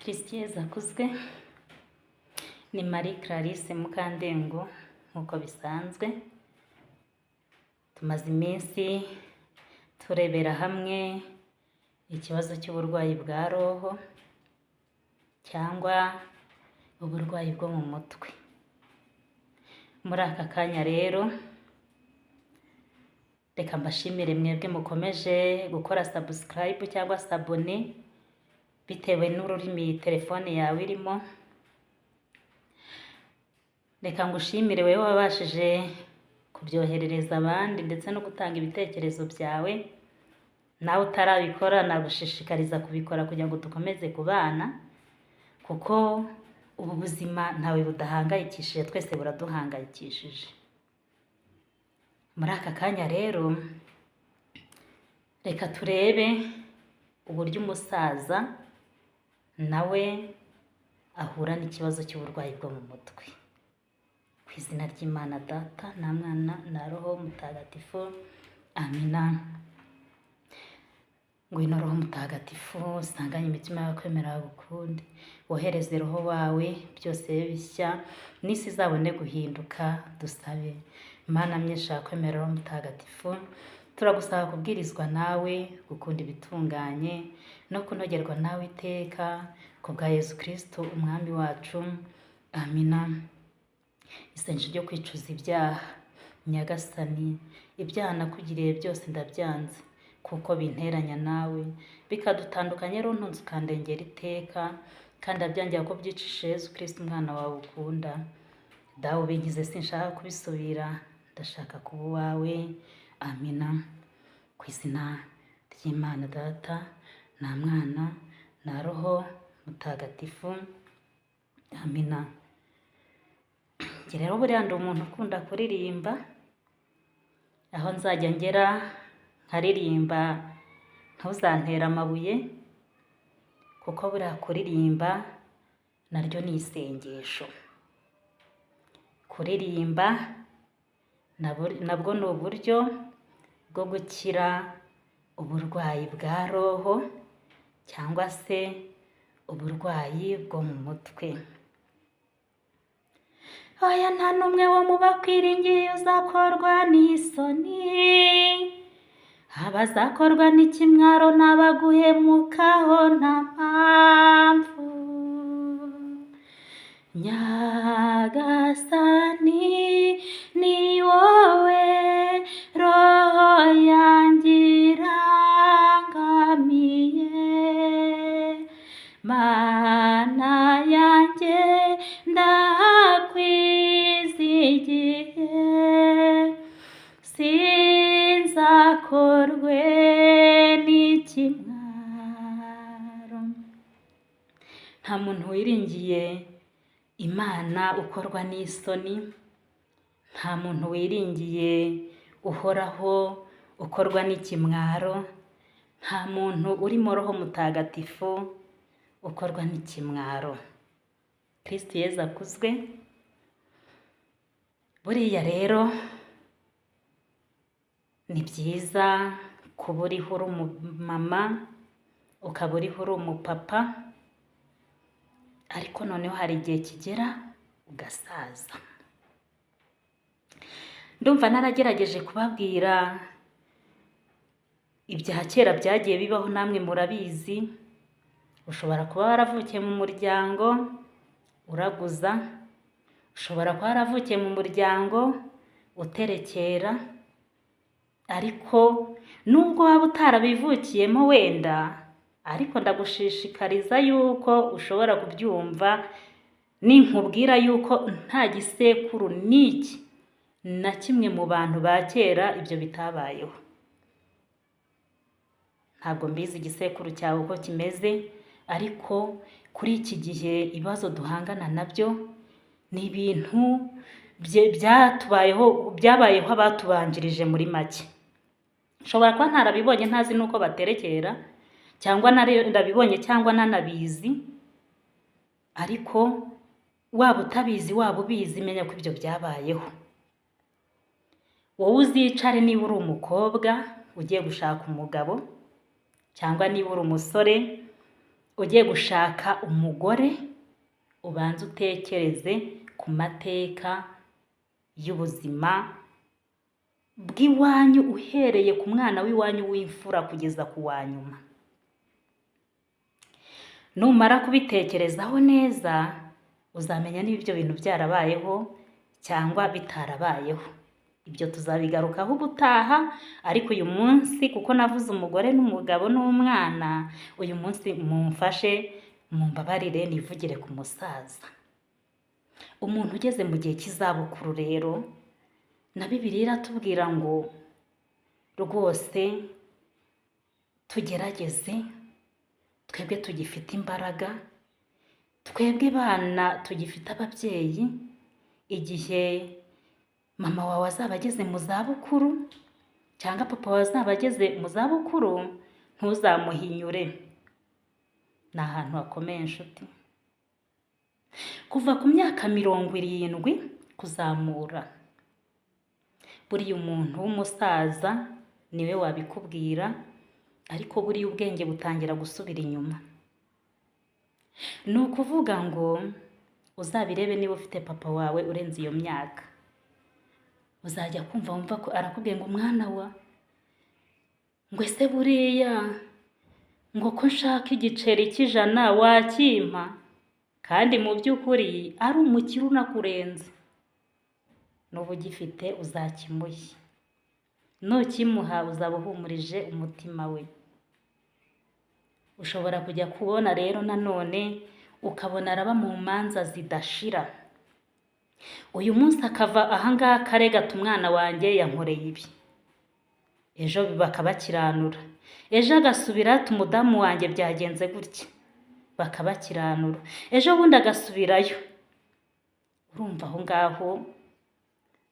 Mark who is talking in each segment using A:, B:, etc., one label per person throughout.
A: Christian akuzwe ni Marie Clarisse Mukandengo nk'uko bisanzwe. Tumaze iminsi turebera hamwe ikibazo cy'uburwayi bwa roho cyangwa uburwayi bwo mu mutwe. Muri aka kanya rero reka mbashimire mwebwe mukomeje gukora subscribe cyangwa sabone bitewe n'ururimi telefone yawe irimo. Reka ngushimire wewe wabashije kubyoherereza abandi ndetse no gutanga ibitekerezo byawe. Nawe utarabikora nagushishikariza kubikora kugira ngo dukomeze kubana, kuko ubu buzima ntawe budahangayikishije, twese buraduhangayikishije. Muri aka kanya rero reka turebe uburyo umusaza nawe ahura n'ikibazo cy'uburwayi bwo mu mutwe. Ku izina ry'Imana Data na Mwana na Roho Mutagatifu, amina. Ngwino Roho Mutagatifu usanganye imitima y'abakwemera bagukunde, wohereze Roho wawe byose bishya n'isi izabone guhinduka. Dusabe. Mana myinshi yakwemera Roho Mutagatifu, turagusaba kubwirizwa nawe, gukunda ibitunganye no kunogerwa nawe iteka, kubwa Yesu Kristo umwami wacu, amina. Isengesho ryo kwicuza ibyaha. Nyagasani, ibyaha nakugiriye byose ndabyanze, kuko binteranya nawe bikadutandukanya, rero ntunze ukandengera iteka, kandi ndabyangira ko byicishe Yesu Kristo umwana wawe ukunda. Dawe ubingize, sinshaka kubisubira, ndashaka kuba uwawe, amina. Ku izina ry'Imana Data na Mwana na Roho Mutagatifu, amina. Njye rero buriya ndi umuntu ukunda kuririmba, aho nzajya ngera nkaririmba ntuzantere amabuye, kuko buriya kuririmba naryo ni isengesho. Kuririmba nabwo ni uburyo bwo gukira uburwayi bwa roho cyangwa se uburwayi bwo mu mutwe. Oya, nta n'umwe wo mu bakwiringiye uzakorwa n'isoni, abazakorwa n'ikimwaro n'abaguhemukaho nta mpamvu. Nyagasani, ni wowe roho yanjye irangamiye, Mana yanjye ndakwizigiye, sinzakorwe n'ikimwaro. Nta muntu wiringiye Imana ukorwa n'isoni, nta muntu wiringiye uhoraho ukorwa n'ikimwaro, nta muntu urimo Roho Mutagatifu ukorwa n'ikimwaro. Kristo Yesu akuzwe. Buriya rero ni byiza kuba uriho uri umumama, ukaba uriho uri umupapa, ariko noneho hari igihe kigera ugasaza. Ndumva naragerageje kubabwira ibya kera byagiye bibaho, namwe murabizi. Ushobora kuba waravukiye mu muryango uraguza, ushobora kuba waravukiye mu muryango uterekera, ariko nubwo waba utarabivukiyemo wenda, ariko ndagushishikariza yuko ushobora kubyumva ninkubwira yuko nta gisekuru n'iki na kimwe mu bantu ba kera ibyo bitabayeho. Ntabwo mbizi igisekuru cyawe uko kimeze, ariko kuri iki gihe ibibazo duhangana nabyo ni ibintu byatubayeho, byabayeho abatubanjirije muri make. Nshobora kuba ntarabibonye, ntazi nuko baterekera, cyangwa narabibonye cyangwa nanabizi, ariko waba utabizi waba ubizi, menya ko ibyo byabayeho. Wowe uzicare niba uri umukobwa ugiye gushaka umugabo, cyangwa niba uri umusore ugiye gushaka umugore ubanza utekereze ku mateka y'ubuzima bw'iwanyu uhereye ku mwana w'iwanyu w'imfura kugeza ku wa nyuma. Numara kubitekerezaho neza uzamenya niba ibyo bintu byarabayeho cyangwa bitarabayeho. Ibyo tuzabigarukaho ubutaha, ariko uyu munsi kuko navuze umugore n'umugabo n'umwana, uyu munsi mumfashe mumbabarire nivugire ku musaza. Umuntu ugeze mu gihe cy'izabukuru rero, na Bibiliya iratubwira ngo rwose tugerageze, twebwe tugifite imbaraga, twebwe bana tugifite ababyeyi, igihe mama wawe azaba ageze mu zabukuru cyangwa papa wawe azaba ageze mu zabukuru, ntuzamuhinyure. Ni ahantu hakomeye inshuti. Kuva ku myaka 70 kuzamura, buriya umuntu w'umusaza niwe wabikubwira, ariko buriya ubwenge butangira gusubira inyuma. Ni ukuvuga ngo uzabirebe niba ufite papa wawe urenze iyo myaka, uzajya kumva wumva ko arakubwiye ngo mwana wa, ngo ese buriya ngo ko nshaka igiceri cy'ijana wakimpa, kandi mu by'ukuri ari umukire unakurenze. N'ubu ugifite uzakimuhe, nukimuha uzaba uhumurije umutima we. Ushobora kujya kubona rero nanone ukabona araba mu manza zidashira. Uyu munsi akava ahangaha akarega ati umwana wanjye yankoreye ibi, ejo bakabakiranura, ejo agasubira ati umudamu wanjye byagenze gutya, bakabakiranura, ejo bundi agasubirayo. Urumva aho ngaho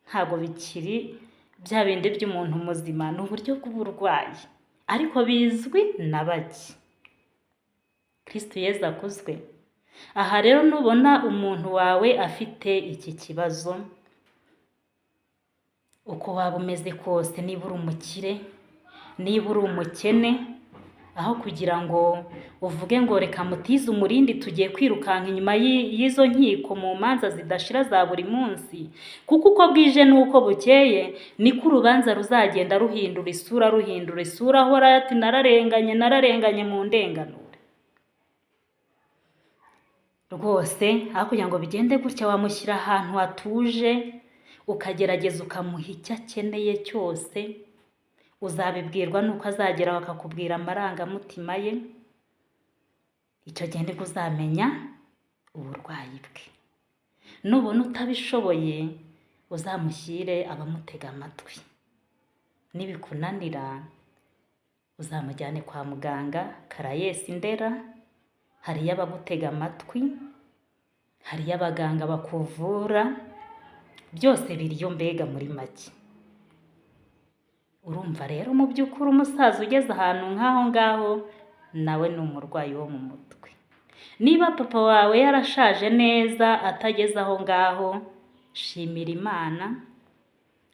A: ntago bikiri bya bindi by'umuntu muzima, ni uburyo bw'uburwayi, ariko bizwi na bake. Kristo Yezu akuzwe. Aha rero nubona umuntu wawe afite iki kibazo, uko waba umeze kose, niba uri umukire, niba uri umukene, aho kugira ngo uvuge ngo reka mutize umurindi tugiye kwirukanka inyuma y'izo nkiko mu manza zidashira za buri munsi, kuko uko bwije n'uko bukeye niko urubanza ruzagenda ruhindura isura, ahora ati nararenganye mu ndenganure. Rwose aho kugira ngo bigende gutya, wamushyira ahantu hatuje, ukagerageza ukamuha icyo akeneye cyose. Uzabibwirwa nuko azagera bakakubwira amarangamutima ye, icyo gihe nibwo uzamenya uburwayi bwe. Nubona utabishoboye uzamushyire abamutega amatwi, nibikunanira uzamujyane kwa muganga Karayesi Ndera. Hariyo abagutega amatwi, hariyo abaganga bakuvura, byose biriyo mbega muri make. Urumva rero mu by'ukuri umusaza ugeze ahantu nk'aho ngaho nawe ni umurwayi wo mu mutwe. Niba papa wawe yarashaje neza atageze aho ngaho, shimira Imana,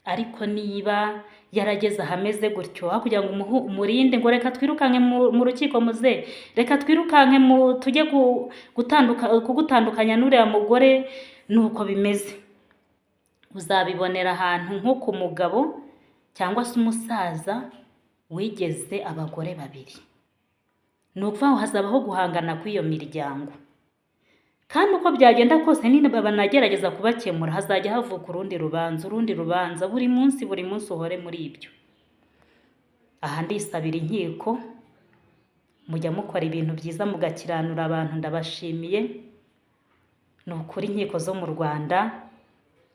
A: ariko niba yarageze ahameze gutyo, aho kugira ngo umurinde ngo reka twirukanke mu rukiko muze, reka twirukanke tujye kugutandukanya n'uriya mugore, nuko bimeze. Uzabibonera ahantu nko ku mugabo cyangwa se umusaza wigeze abagore 2. Ni ukuvuga ngo hazabaho guhangana kw'iyo miryango, kandi uko byagenda kose niba banagerageza kubakemura, hazajya havuka urundi rubanza, buri munsi uhore muri ibyo. Aha ndisabira inkiko, mujya mukora ibintu byiza mugakiranura abantu, ndabashimiye. Ni ukuri inkiko zo mu Rwanda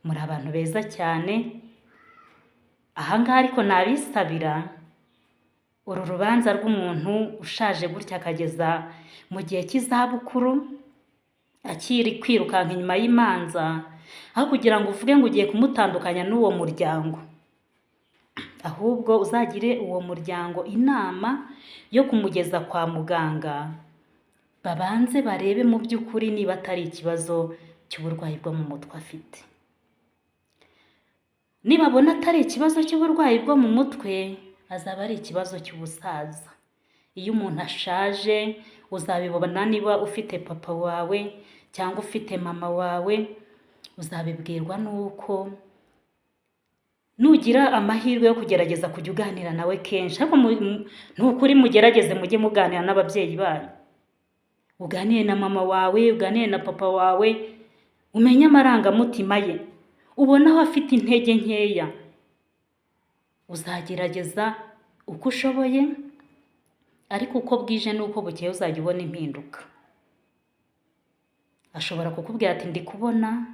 A: muri abantu beza cyane. Ahangaha ariko nabisabira uru rubanza rw'umuntu ushaje gutya akageza mu gihe cy'izabukuru, akiri kwirukanka inyuma y'imanza, aho kugira ngo uvuge ngo ugiye kumutandukanya n'uwo muryango, ahubwo uzagire uwo muryango inama yo kumugeza kwa muganga, babanze barebe mu by'ukuri niba atari ikibazo cy'uburwayi bwo mu mutwe afite. Nibabona atari ikibazo cy'uburwayi bwo mu mutwe, azaba ari ikibazo cy'ubusaza. Iyo umuntu ashaje uzabibona niba ufite papa wawe cyangwa ufite mama wawe, uzabibwirwa nuko nugira amahirwe yo kugerageza kujya uganira nawe kenshi. Ariko nukuri mugerageze mujye muganira n'ababyeyi banyu, uganire na mama wawe, uganire na papa wawe, umenye amarangamutima ye, ubona aho afite intege nkeya, uzagerageza uko ushoboye, ariko uko bwije n'uko bukeye uzajya ubona impinduka. Ashobora kukubwira ati ndi kubona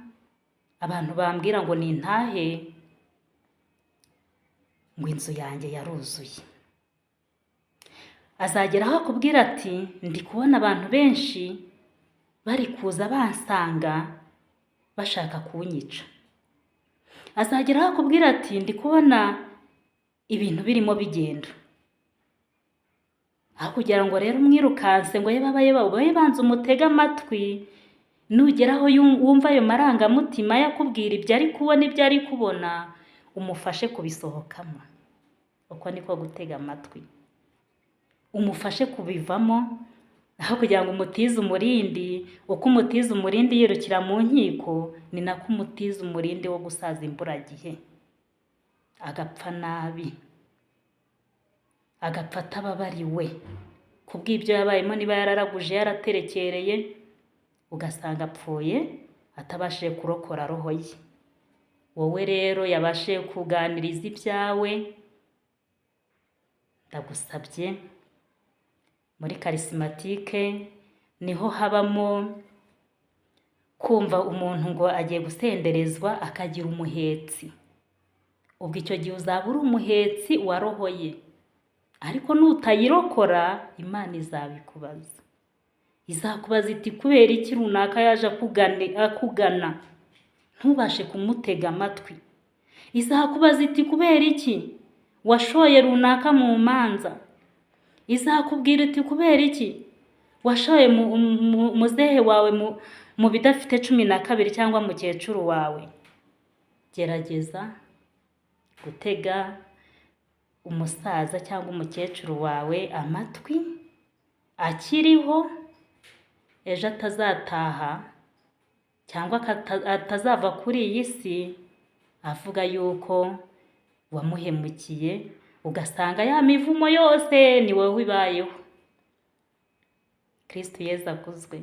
A: abantu bambwira ngo nintahe ngo inzu yanjye yaruzuye. Azagera aho akubwira ati ndi kubona abantu benshi bari kuza bansanga bashaka kunyica. Azagera aho akubwira ati ndi kubona ibintu birimo bigenda. Aho kugira ngo rero umwirukanse ngo yebabaye banza umutege amatwi, nugeraho wumva ayo marangamutima yakubwira ibyo ari kubona ibyo ari kubona, umufashe kubisohokamo. Uko niko gutega amatwi, umufashe kubivamo, aho kugira ngo umutize umurindi. Uko umutize umurindi yirukira mu nkiko, ni nako umutize umurindi wo gusaza imburagihe, agapfa nabi, agapfa atababariwe kubw'ibyo yabayemo. Niba yararaguje yaraterekereye, ugasanga apfuye atabashije kurokora roho ye. Wowe rero yabashije kuganiriza ibyawe, ndagusabye, muri karisimatike niho habamo kumva umuntu ngo agiye gusenderezwa akagira umuhetsi. Ubwo icyo gihe uzaba uri umuhetsi wa roho ye, ariko nutayirokora Imana izabikubaza. Izakubaza iti kubera iki runaka yaje akugana ntubashe kumutega amatwi. Izakubaza iti kubera iki washoye runaka mu manza. Izakubwira iti kubera iki washoye muzehe wawe mu bidafite 12 cyangwa mukecuru wawe. Gerageza gutega umusaza cyangwa umukecuru wawe amatwi akiriho, ejo atazataha cyangwa atazava kuri iyi si avuga yuko wamuhemukiye, ugasanga ya mivumo yose ni wowe ibayeho. Kristo Yesu akuzwe.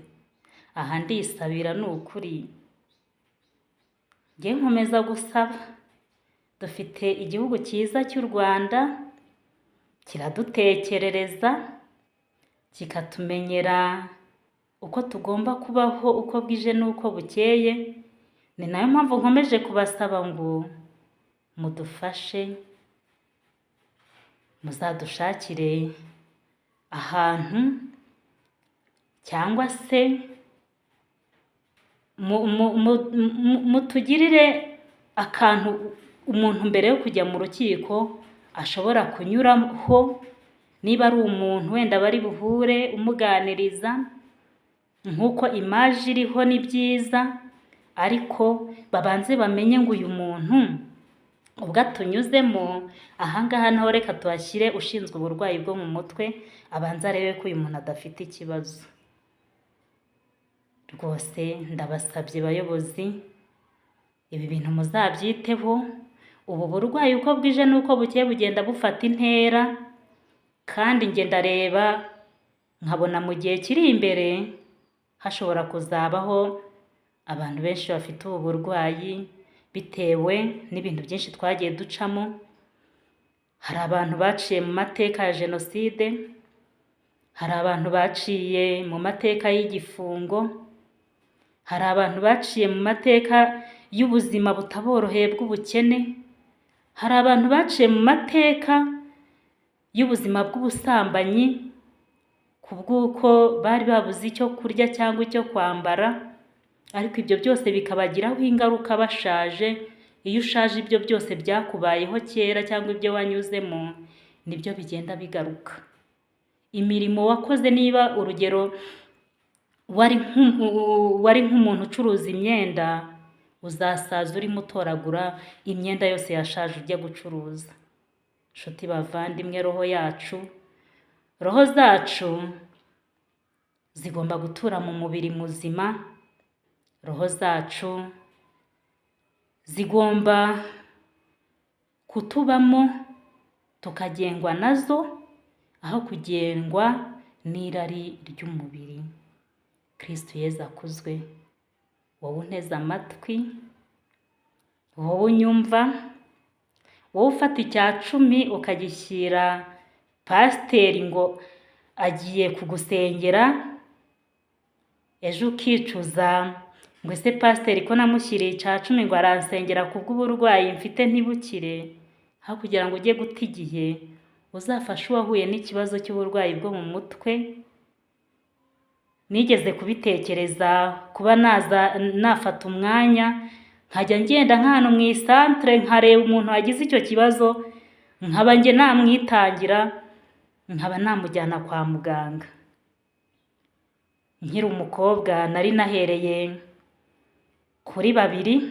A: Aha ndisabira n'ukuri, ngiye nkomeza gusaba. Dufite igihugu cyiza cy'u Rwanda, kiradutekerereza, kikatumenyera uko tugomba kubaho uko bwije n'uko bukeye. Ni nayo mpamvu nkomeje kubasaba ngo mudufashe, muzadushakire ahantu cyangwa se mutugirire akantu umuntu mbere yo kujya mu rukiko ashobora kunyuraho. Niba ari umuntu wenda bari buhure umuganiriza, nk'uko imaje iriho ni byiza, ariko babanze bamenye ngo uyu muntu ubwo atunyuzemo ahangaha naho reka tuhashyire ushinzwe uburwayi bwo mu mutwe, abanza arebe ko uyu muntu adafite ikibazo. Rwose ndabasabye bayobozi, ibi bintu muzabyiteho. Ubu burwayi uko bwije n'uko bukeye bugenda bufata intera, kandi nge ndareba nkabona mu gihe kiri imbere hashobora kuzabaho abantu benshi bafite ubu burwayi bitewe n'ibintu byinshi twagiye ducamo. Hari abantu baciye mu mateka ya Jenoside, hari abantu baciye mu mateka y'igifungo, hari abantu baciye mu mateka y'ubuzima butaboroheye bw'ubukene, hari abantu baciye mu mateka y'ubuzima bw'ubusambanyi kubw'uko bari babuze icyo kurya cyangwa icyo kwambara, ariko ibyo byose bikabagiraho ingaruka bashaje. Iyo ushaje ibyo byose byakubayeho kera cyangwa ibyo wanyuzemo nibyo bigenda bigaruka. Imirimo wakoze, niba urugero wari nk'umuntu ucuruza imyenda, uzasaza urimo utoragura imyenda yose yashaje ujya gucuruza. Nshuti bavandimwe, roho zacu zigomba gutura mu mubiri muzima. Roho zacu zigomba kutubamo tukagengwa nazo aho kugengwa n'irari ry'umubiri. Kristo Yezu akuzwe. Wowe unteze amatwi, wowe unyumva, wowe ufata icya 10 ukagishyira pasiteri ngo agiye kugusengera, ejo ukicuza ngo ese pasiteri ko namushyiriye icya 10 ngo aransengera kubw'uburwayi mfite ntibukire, aho kugira ngo ujye guta igihe uzafashe uwahuye n'ikibazo cy'uburwayi bwo mu mutwe. Nigeze kubitekereza kuba nafata umwanya nkajya ngenda nk'ahantu mu isantere nkareba umuntu wagize icyo kibazo, nkaba njye namwitangira, nkaba namujyana kwa muganga. Nkiri umukobwa nari nahereye kuri 2,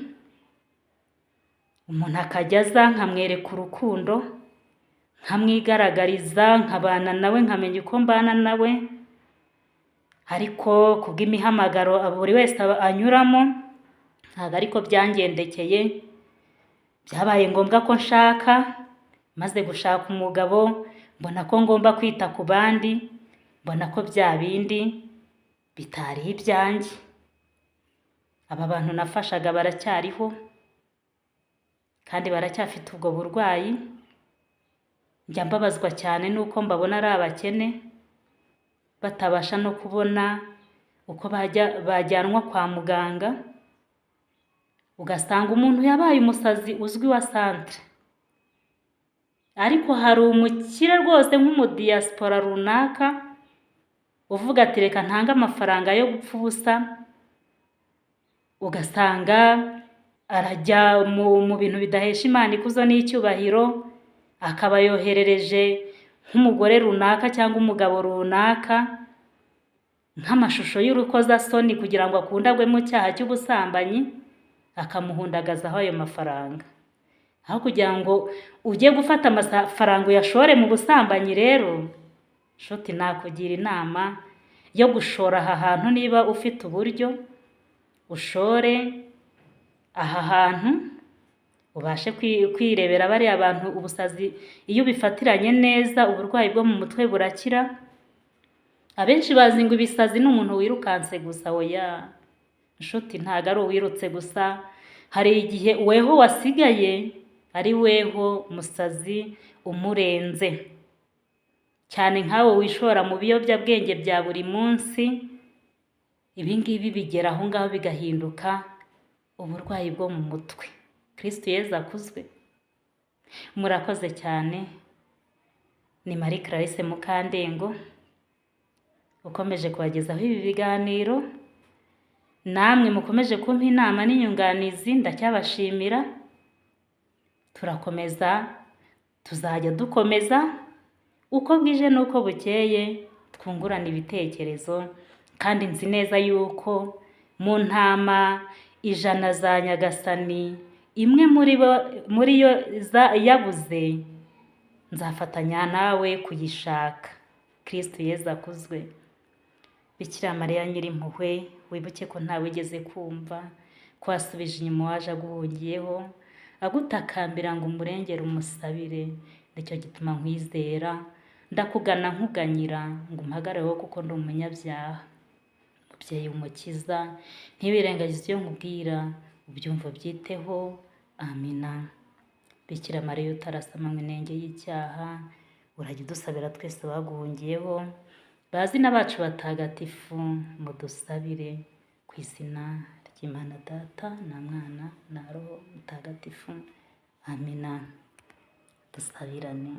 A: umuntu akajya aza nkamwereka urukundo, nkamwigaragariza, nkabana nawe, nkamenya uko mbana nawe. Ariko kubw'imihamagaro buri wese anyuramo, ntabwo ariko byangendekeye. Byabaye ngombwa ko nshaka, maze gushaka umugabo mbona ko ngomba kwita ku bandi, mbona ko bya bindi bitari ibyanjye. Aba bantu nafashaga baracyariho kandi baracyafite ubwo burwayi. Njya mbabazwa cyane nuko mbabona ari abakene, batabasha no kubona uko bajyanwa kwa muganga. Ugasanga umuntu yabaye umusazi uzwi wa santere, ariko hari umukire rwose nk'umudiyasipora runaka uvuga ati reka ntange amafaranga yo gupfa ubusa. Ugasanga arajya mu bintu bidahesha Imana ikuzo n'icyubahiro, akaba yoherereje nk'umugore runaka cyangwa umugabo runaka nk'amashusho y'urukozasoni kugira ngo akundagwe mu cyaha cy'ubusambanyi, akamuhundagazaho ayo mafaranga. Aho kugira ngo ujye gufata amafaranga uyashore mu busambanyi, rero nshuti nakugira inama yo gushora aha hantu. Niba ufite uburyo, ushore aha hantu, ubashe kwirebera bariya abantu ubusazi. Iyo ubifatiranye neza, uburwayi bwo mu mutwe burakira. Abenshi bazi ngo ibisazi ni umuntu wirukanse gusa. Oya nshuti, ntago ari uwirutse gusa. Hari igihe weho wasigaye ari weho musazi umurenze. Cyane nkawe wishora mu biyobyabwenge bya buri munsi, ibi ngibi bigera aho ngaho bigahinduka uburwayi bwo mu mutwe. Kristo Yezu akuzwe. Murakoze cyane. Ni Marie Clarisse Mukandengo ukomeje kubagezaho ibi biganiro. Namwe mukomeje kumpa inama n'inyunganizi, ndacyabashimira. Turakomeza, tuzajya dukomeza uko bwije n'uko bukeye, twungurana ibitekerezo. Kandi nzi neza yuko mu ntama 100 za Nyagasani, imwe muri yo yabuze, nzafatanya nawe kuyishaka. Kristo Yezu akuzwe. Bikira Mariya Nyirimpuhwe, wibuke ko ntawe wigeze kumva, ko wasubije inyuma waje aguhungiyeho, agutakambira ngo umurengere umusabire. Nicyo gituma nkwizera, ndakugana nkuganyira ngo umpagareho kuko ndi umunyabyaha. Mubyeyi w'Umukiza, ntibirengagize ibyo nkubwira, ubyumva byiteho. Amina. Bikira Mariya utarasamanywe inenge y'icyaha, urajya udusabira twese baguhungiyeho. Bazina bacu batagatifu, mudusabire. Ku izina ry'Imana Data na Mwana na Roho Mutagatifu. Amina. Dusabirane.